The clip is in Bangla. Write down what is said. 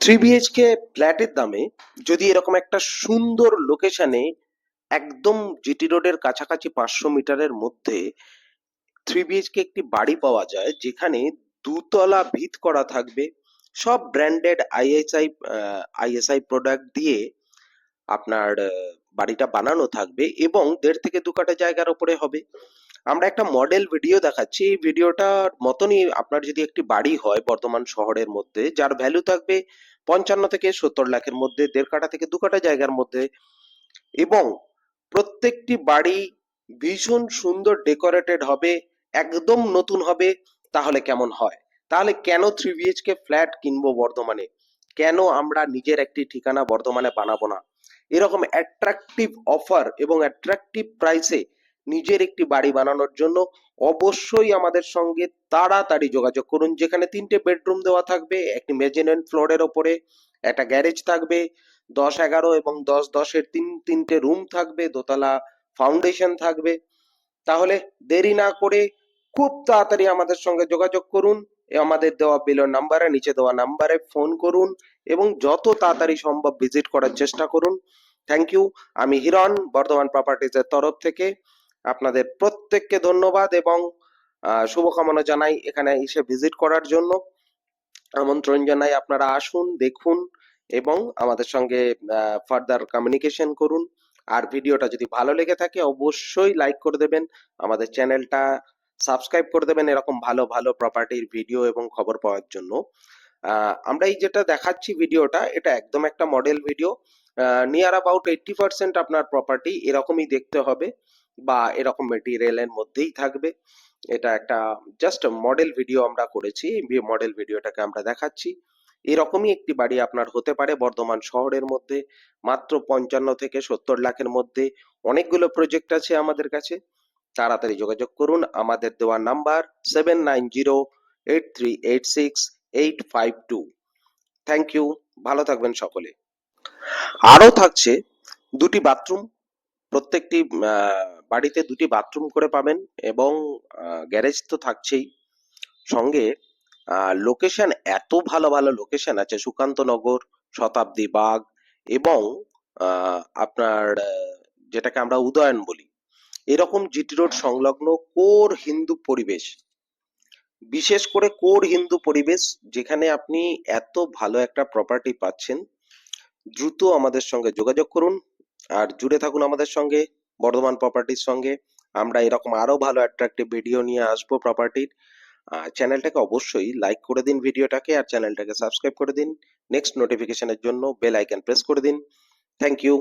থ্রি বিএইচকে ফ্ল্যাটের দামে যদি এরকম একটা সুন্দর লোকেশনে একদম জিটি রোডের কাছাকাছি 500 মিটারের মধ্যে থ্রি বিএইচকে একটি বাড়ি পাওয়া যায়, যেখানে দুতলা ভিত করা থাকবে, সব ব্র্যান্ডেড আইএসআই প্রোডাক্ট দিয়ে আপনার বাড়িটা বানানো থাকবে এবং 1.5 থেকে 2 কাঠা জায়গার উপরে হবে। আমরা একটা মডেল ভিডিও দেখাচ্ছি। এই ভিডিওটার মতনই আপনার যদি একটি বাড়ি হয় বর্ধমান শহরের মধ্যে, যার ভ্যালু থাকবে 55 থেকে 70 লাখের মধ্যে, 1.5 থেকে 2 কাঠা জায়গার মধ্যে, এবং প্রত্যেকটি বাড়ি ভীষণ সুন্দর ডেকোরেটেড হবে, একদম নতুন হবে। তাহলে কেমন হয়? তাহলে কেন থ্রি বিএইচকে ফ্ল্যাট কিনবো বর্ধমানে? কেন আমরা নিজের একটি ঠিকানা বর্ধমানে বানাবো না? এরকম অ্যাট্রাকটিভ অফার এবং অ্যাট্রাকটিভ প্রাইসে নিজের একটি বাড়ি বানানোর জন্য অবশ্যই আমাদের সঙ্গে তাড়াতাড়ি যোগাযোগ করুন। যেখানে 3টে বেডরুম দেওয়া থাকবে, একটি মেজানিন ফ্লোরের ওপরে একটা গ্যারেজ থাকবে, 10-11 এবং 10-10-এর তিনটে রুম থাকবে, দোতলা ফাউন্ডেশন থাকবে। তাহলে দেরি না করে খুব তাড়াতাড়ি আমাদের সঙ্গে যোগাযোগ করুন। আমাদের দেওয়া বিলো নাম্বারে, নিচে দেওয়া নাম্বারে ফোন করুন এবং যত তাড়াতাড়ি সম্ভব ভিজিট করার চেষ্টা করুন। Thank you. আমি হিরণ, বর্ধমান প্রপার্টিজের তরফ থেকে আপনাদের প্রত্যেককে ধন্যবাদ এবং শুভকামনা জানাই এখানে এসে ভিজিট করার জন্য। আমন্ত্রণ জানাই, আপনারা আসুন, দেখুন এবং আমাদের সঙ্গে ফার্দার কমিউনিকেশন করুন। আর ভিডিওটা যদি ভালো লেগে থাকে অবশ্যই লাইক করে দেবেন, আমাদের চ্যানেলটা সাবস্ক্রাইব করে দেবেন এরকম ভালো ভালো প্রপার্টির ভিডিও এবং খবর পাওয়ার জন্য। আমরা এই যেটা দেখাচ্ছি ভিডিওটা, এটা একদম একটা মডেল ভিডিও। নিয়ার অ্যাবাউট 80% আপনার প্রপার্টি এরকমই দেখতে হবে বা এরকম মেটেরিয়ালের মধ্যেই থাকবে। এটা একটা জাস্ট মডেল ভিডিও আমরা করেছি, মডেল ভিডিওটাকে আমরা দেখাচ্ছি। এরকমই একটি বাড়ি আপনার হতে পারে বর্ধমান শহরের মধ্যে, মাত্র 55 থেকে 70 লাখের মধ্যে। অনেকগুলো প্রজেক্ট আছে আমাদের কাছে। তাড়াতাড়ি যোগাযোগ করুন। আমাদের দেওয়া নাম্বার 7908386852। Thank you. ভালো থাকবেন সকলে। আরো থাকছে 2টি বাথরুম, প্রত্যেকটি বাড়িতে 2টি বাথরুম করে পাবেন এবং গ্যারেজ তো থাকছেই। সঙ্গে লোকেশন, এত ভালো ভালো লোকেশন আছে, সুকান্তনগর, শতাব্দী বাগ এবং আপনার যেটাকে আমরা উদয়ন বলি, এরকম জিটি রোড সংলগ্ন কোর হিন্দু পরিবেশ, বিশেষ করে কোর হিন্দু পরিবেশ, যেখানে আপনি এত ভালো একটা প্রপার্টি পাচ্ছেন। দ্রুত আমাদের সঙ্গে যোগাযোগ করুন আর জুড়ে থাকুন আমাদের সঙ্গে, বর্ধমান প্রপার্টির সঙ্গে। আমরা এরকম আরো ভালো অ্যাট্রাকটিভ ভিডিও নিয়ে আসবো প্রপার্টির। চ্যানেলটাকে অবশ্যই লাইক করে দিন ভিডিওটাকে, আর চ্যানেলটাকে সাবস্ক্রাইব করে দিন। নেক্সট নোটিফিকেশনের জন্য বেল আইকন প্রেস করে দিন। Thank you.